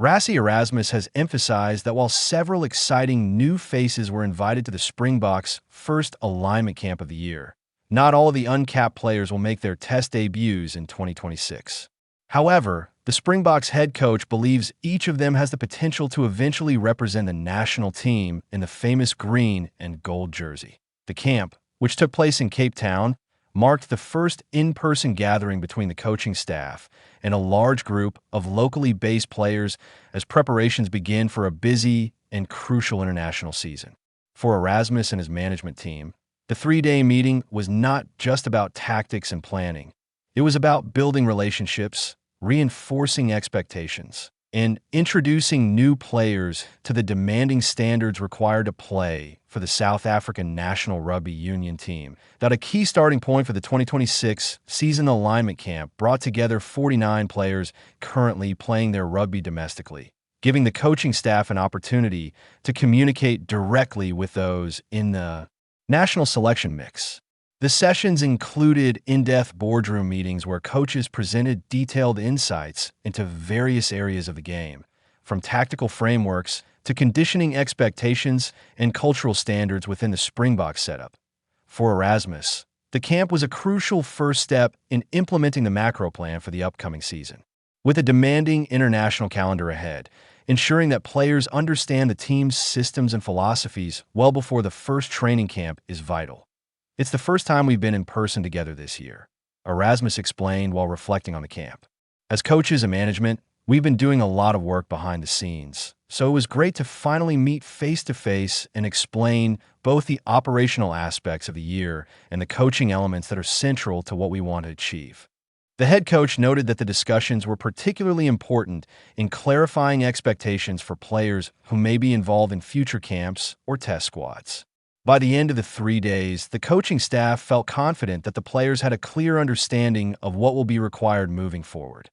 Rassie Erasmus has emphasized that while several exciting new faces were invited to the Springboks' first alignment camp of the year, not all of the uncapped players will make their test debuts in 2026. However, the Springboks head coach believes each of them has the potential to eventually represent the national team in the famous green and gold jersey. The camp, which took place in Cape Town, marked the first in-person gathering between the coaching staff and a large group of locally based players as preparations begin for a busy and crucial international season. For Erasmus and his management team, the three-day meeting was not just about tactics and planning. It was about building relationships, reinforcing expectations, and introducing new players to the demanding standards required to play for the South African National Rugby Union team. That a key starting point for the 2026 season alignment camp brought together 49 players currently playing their rugby domestically, giving the coaching staff an opportunity to communicate directly with those in the national selection mix. The sessions included in-depth boardroom meetings where coaches presented detailed insights into various areas of the game, from tactical frameworks to conditioning expectations and cultural standards within the Springbok setup. For Erasmus, the camp was a crucial first step in implementing the macro plan for the upcoming season. With a demanding international calendar ahead, ensuring that players understand the team's systems and philosophies well before the first training camp is vital. It's the first time we've been in person together this year, Erasmus explained while reflecting on the camp. As coaches and management, we've been doing a lot of work behind the scenes, so it was great to finally meet face-to-face and explain both the operational aspects of the year and the coaching elements that are central to what we want to achieve. The head coach noted that the discussions were particularly important in clarifying expectations for players who may be involved in future camps or test squads. By the end of the 3 days, the coaching staff felt confident that the players had a clear understanding of what will be required moving forward.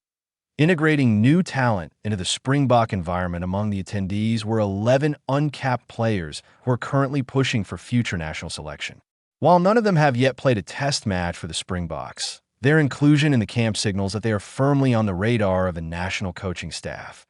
Integrating new talent into the Springbok environment among the attendees were 11 uncapped players who are currently pushing for future national selection. While none of them have yet played a test match for the Springboks, their inclusion in the camp signals that they are firmly on the radar of the national coaching staff.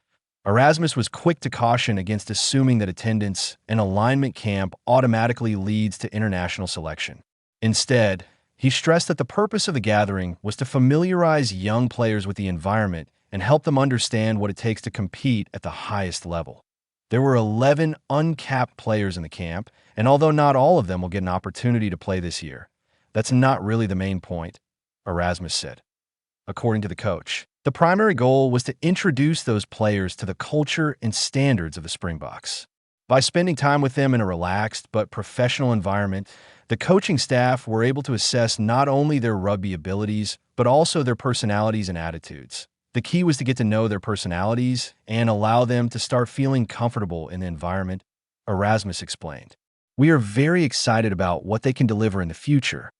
Erasmus was quick to caution against assuming that attendance in alignment camp automatically leads to international selection. Instead, he stressed that the purpose of the gathering was to familiarize young players with the environment and help them understand what it takes to compete at the highest level. There were 11 uncapped players in the camp, and although not all of them will get an opportunity to play this year, that's not really the main point, Erasmus said. According to the coach, the primary goal was to introduce those players to the culture and standards of the Springboks. By spending time with them in a relaxed but professional environment, the coaching staff were able to assess not only their rugby abilities, but also their personalities and attitudes. The key was to get to know their personalities and allow them to start feeling comfortable in the environment, Erasmus explained. We are very excited about what they can deliver in the future.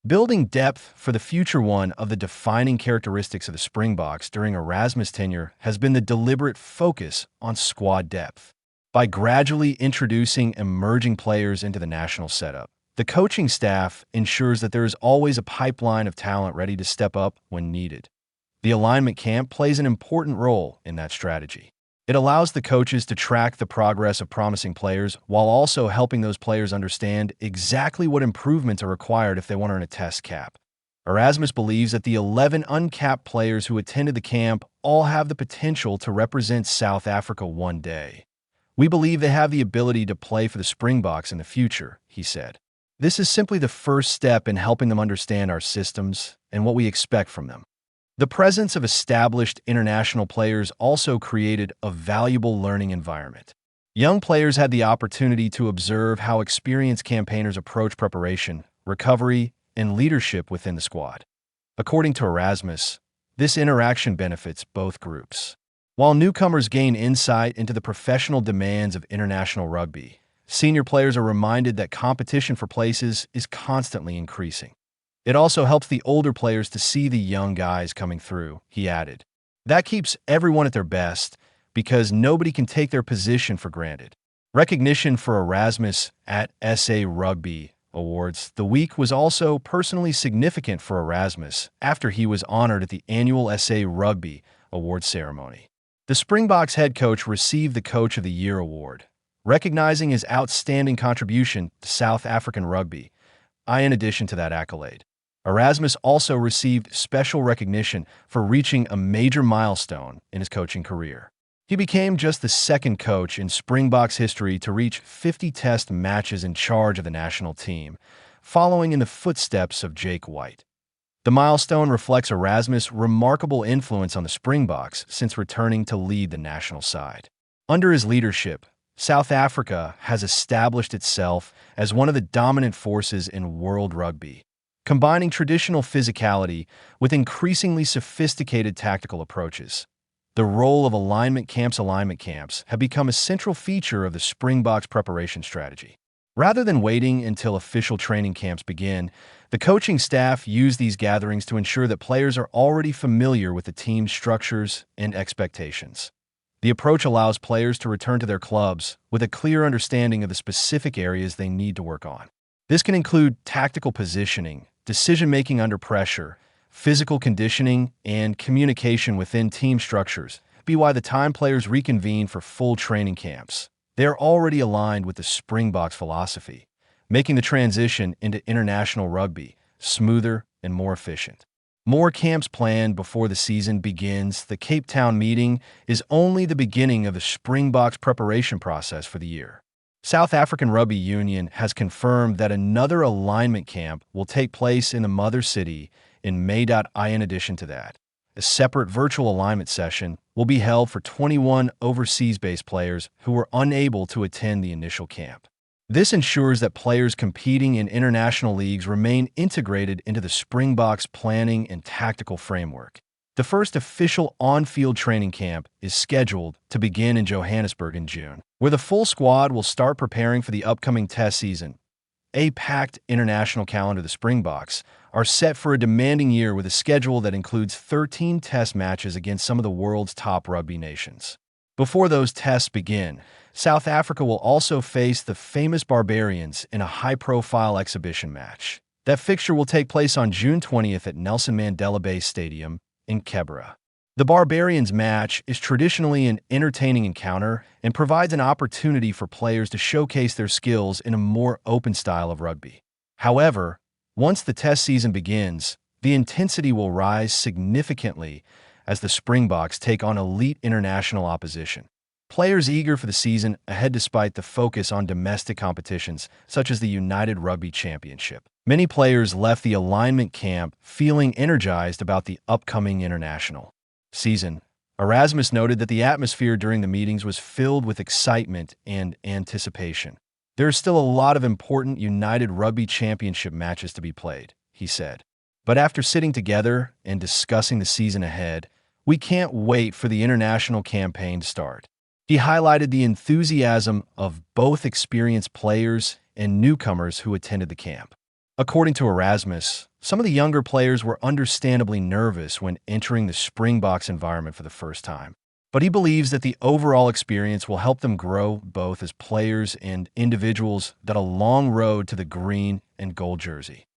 Building depth for the future one of the defining characteristics of the Springboks during Erasmus' tenure has been the deliberate focus on squad depth. By gradually introducing emerging players into the national setup, the coaching staff ensures that there is always a pipeline of talent ready to step up when needed. The alignment camp plays an important role in that strategy. It allows the coaches to track the progress of promising players while also helping those players understand exactly what improvements are required if they want to earn a test cap. Erasmus believes that the 11 uncapped players who attended the camp all have the potential to represent South Africa one day. We believe they have the ability to play for the Springboks in the future, he said. This is simply the first step in helping them understand our systems and what we expect from them. The presence of established international players also created a valuable learning environment. Young players had the opportunity to observe how experienced campaigners approach preparation, recovery, and leadership within the squad. According to Erasmus, this interaction benefits both groups. While newcomers gain insight into the professional demands of international rugby, senior players are reminded that competition for places is constantly increasing. It also helps the older players to see the young guys coming through, he added. That keeps everyone at their best because nobody can take their position for granted. Recognition for Erasmus at SA Rugby Awards. The week was also personally significant for Erasmus after he was honored at the annual SA Rugby Awards ceremony. The Springboks head coach received the Coach of the Year award, recognizing his outstanding contribution to South African rugby. In addition to that accolade, Erasmus also received special recognition for reaching a major milestone in his coaching career. He became just the second coach in Springboks history to reach 50 test matches in charge of the national team, following in the footsteps of Jake White. The milestone reflects Erasmus' remarkable influence on the Springboks since returning to lead the national side. Under his leadership, South Africa has established itself as one of the dominant forces in world rugby, combining traditional physicality with increasingly sophisticated tactical approaches. The role of alignment camps have become a central feature of the Springboks preparation strategy. Rather than waiting until official training camps begin, the coaching staff use these gatherings to ensure that players are already familiar with the team's structures and expectations. The approach allows players to return to their clubs with a clear understanding of the specific areas they need to work on. This can include tactical positioning, decision-making under pressure, physical conditioning, and communication within team structures. By the time players reconvene for full training camps, they are already aligned with the Springboks philosophy, making the transition into international rugby smoother and more efficient. More camps planned before the season begins. The Cape Town meeting is only the beginning of the Springboks preparation process for the year. South African Rugby Union has confirmed that another alignment camp will take place in the mother city in May. In addition to that, a separate virtual alignment session will be held for 21 overseas-based players who were unable to attend the initial camp. This ensures that players competing in international leagues remain integrated into the Springboks planning and tactical framework. The first official on-field training camp is scheduled to begin in Johannesburg in June, where the full squad will start preparing for the upcoming test season. A packed international calendar. The Springboks are set for a demanding year with a schedule that includes 13 test matches against some of the world's top rugby nations. Before those tests begin, South Africa will also face the famous Barbarians in a high-profile exhibition match. That fixture will take place on June 20th at Nelson Mandela Bay Stadium in Kebra. The Barbarians match is traditionally an entertaining encounter and provides an opportunity for players to showcase their skills in a more open style of rugby. However, once the test season begins, the intensity will rise significantly as the Springboks take on elite international opposition. Players eager for the season ahead despite the focus on domestic competitions such as the United Rugby Championship. Many players left the alignment camp feeling energized about the upcoming international season. Erasmus noted that the atmosphere during the meetings was filled with excitement and anticipation. There is still a lot of important United Rugby Championship matches to be played, he said. But after sitting together and discussing the season ahead, we can't wait for the international campaign to start. He highlighted the enthusiasm of both experienced players and newcomers who attended the camp. According to Erasmus, some of the younger players were understandably nervous when entering the Springboks environment for the first time. But he believes that the overall experience will help them grow both as players and individuals. That a long road to the green and gold jersey.